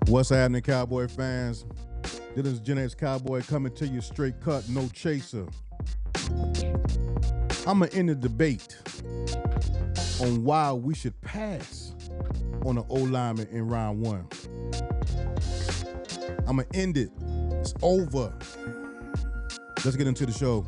What's happening, Cowboy fans? This is Gen X Cowboy coming to you straight cut, no chaser. I'm going to end the debate on why we should pass on an O-lineman in round one. I'm going to end it. It's over. Let's get into the show.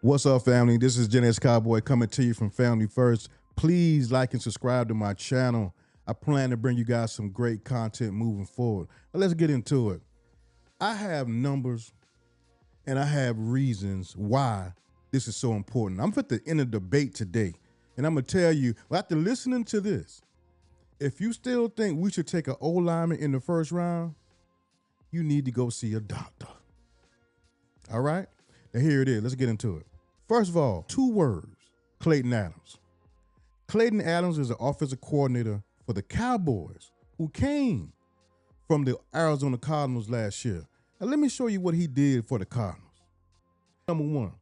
What's up, family? This is Gen X Cowboy coming to you from Family First. Please like and subscribe to my channel. I plan to bring you guys some great content moving forward. But let's get into it. I have numbers and I have reasons why this is so important. I'm at the end of the debate today, and I'm going to tell you, after listening to this, if you still think we should take an O-lineman in the first round, you need to go see a doctor. All right? Now here it is. Let's get into it. First of all, 2 words, Klayton Adams. Klayton Adams is the offensive coordinator for the Cowboys, who came from the Arizona Cardinals last year. Now let me show you what he did for the Cardinals. Number 1,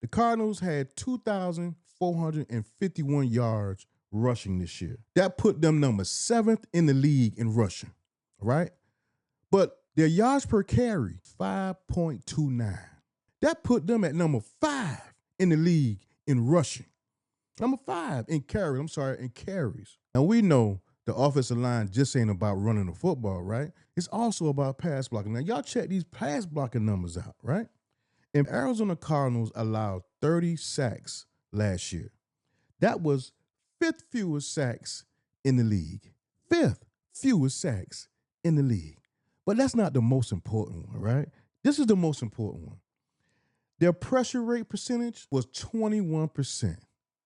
the Cardinals had 2,451 yards rushing this year. That put them number 7th in the league in rushing, all right? But their yards per carry, 5.29. That put them at number 5 in the league in rushing. Number 5 in carries. Now we know the offensive line just ain't about running the football, right? It's also about pass blocking. Now y'all check these pass blocking numbers out, right? And Arizona Cardinals allowed 30 sacks last year. That was 5th fewest sacks in the league. 5th fewest sacks in the league. But that's not the most important one, right? This is the most important one. Their pressure rate percentage was 21%.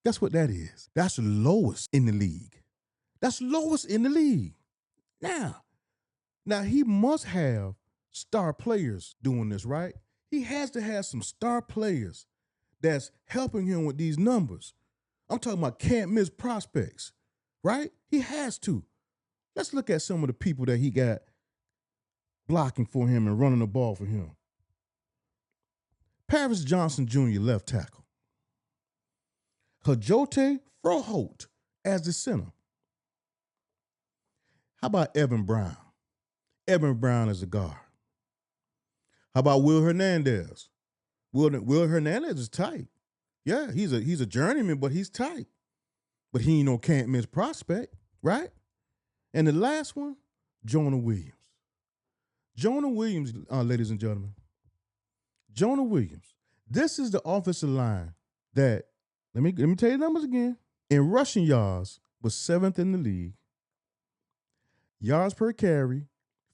Guess what that is? That's lowest in the league. That's lowest in the league. Now he must have star players doing this, right? He has to have some star players that's helping him with these numbers. I'm talking about can't miss prospects, right? He has to. Let's look at some of the people that he got blocking for him and running the ball for him. Paris Johnson Jr., left tackle. Hajote Froholt as the center. How about Evan Brown? Evan Brown as a guard. How about Will Hernandez? Will Hernandez is tight. Yeah, he's a journeyman, but he's tight. But he ain't no can't miss prospect, right? And the last one, Jonah Williams. Jonah Williams, ladies and gentlemen. Jonah Williams. This is the offensive line that, let me tell you the numbers again. In rushing yards, was 7th in the league. Yards per carry,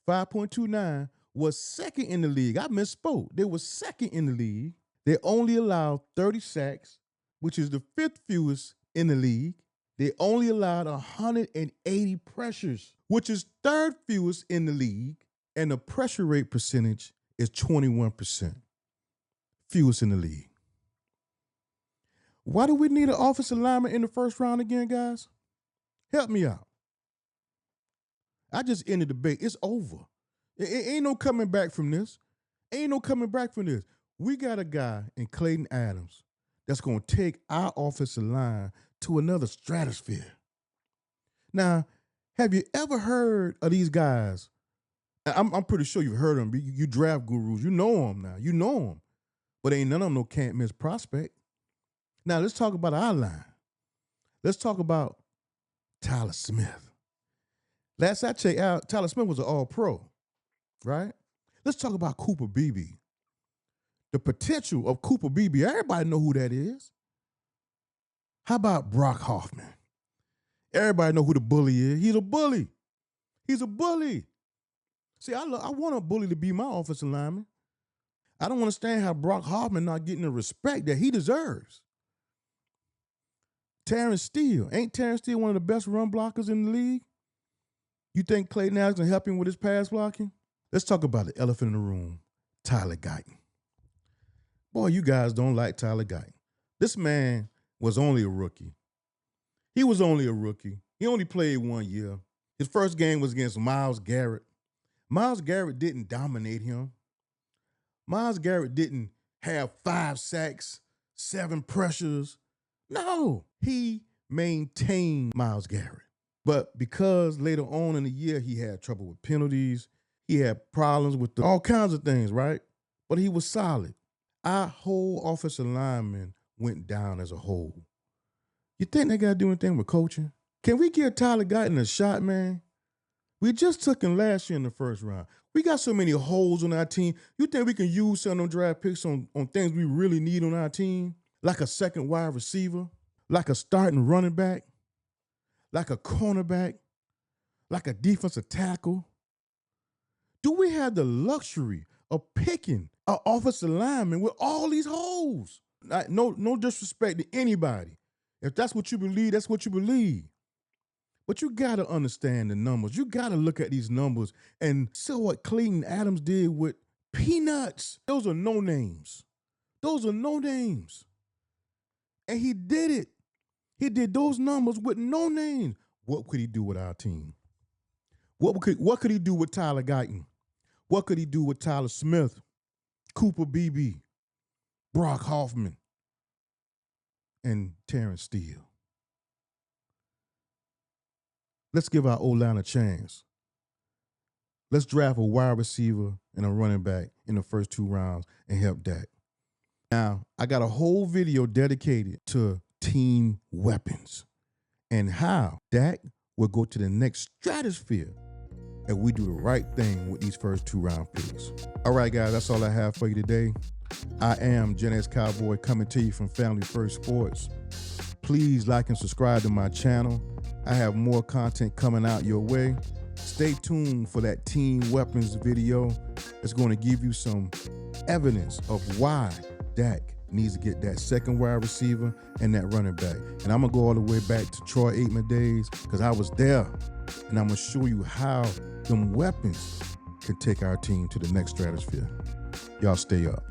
5.29, was 2nd in the league. I misspoke. They were 2nd in the league. They only allowed 30 sacks, which is the 5th fewest in the league. They only allowed 180 pressures, which is 3rd fewest in the league. And the pressure rate percentage is 21%. Fewest in the league. Why do we need an offensive lineman in the first round again, guys? Help me out. I just ended the debate. It's over. It ain't no coming back from this. Ain't no coming back from this. We got a guy in Klayton Adams that's going to take our offensive line to another stratosphere. Now, have you ever heard of these guys? I'm pretty sure you've heard of them. You draft gurus. You know them now. You know them. But ain't none of them no can't miss prospect. Now, let's talk about our line. Let's talk about Tyler Smith. Last I checked out, Tyler Smith was an all-pro, right? Let's talk about Cooper Beebe. The potential of Cooper Beebe, everybody know who that is. How about Brock Hoffman? Everybody know who the bully is. He's a bully. He's a bully. See, I want a bully to be my offensive lineman. I don't understand how Brock Hoffman not getting the respect that he deserves. Terrence Steele. Ain't Terrence Steele one of the best run blockers in the league? You think Klayton Adams can help him with his pass blocking? Let's talk about the elephant in the room, Tyler Guyton. Boy, you guys don't like Tyler Guyton. This man was only a rookie. He was only a rookie. He only played 1 year. His first game was against Myles Garrett. Myles Garrett didn't dominate him. Myles Garrett didn't have 5 sacks, 7 pressures. No, he maintained Myles Garrett. But because later on in the year he had trouble with penalties, he had problems with all kinds of things, right? But he was solid. Our whole offensive lineman went down as a whole. You think they got to do anything with coaching? Can we give Tyler Guyton a shot, man? We just took him last year in the first round. We got so many holes on our team. You think we can use some of them draft picks on things we really need on our team? Like a second wide receiver, like a starting running back, like a cornerback, like a defensive tackle? Do we have the luxury of picking an offensive lineman with all these holes? No disrespect to anybody. If that's what you believe, that's what you believe. But you got to understand the numbers. You got to look at these numbers and see what Klayton Adams did with peanuts. Those are no names. Those are no names. And he did it. He did those numbers with no names. What could he do with our team? What could he do with Tyler Guyton? What could he do with Tyler Smith, Cooper Beebe, Brock Hoffman, and Terrence Steele? Let's give our O-line a chance. Let's draft a wide receiver and a running back in the first 2 rounds and help Dak. Now, I got a whole video dedicated to team weapons and how Dak will go to the next stratosphere if we do the right thing with these first 2 round picks. All right, guys, that's all I have for you today. I am Gen X Cowboy coming to you from Family First Sports. Please like and subscribe to my channel. I have more content coming out your way. Stay tuned for that team weapons video. It's going to give you some evidence of why Dak needs to get that second wide receiver and that running back. And I'm going to go all the way back to Troy Aikman days because I was there. And I'm going to show you how them weapons can take our team to the next stratosphere. Y'all stay up.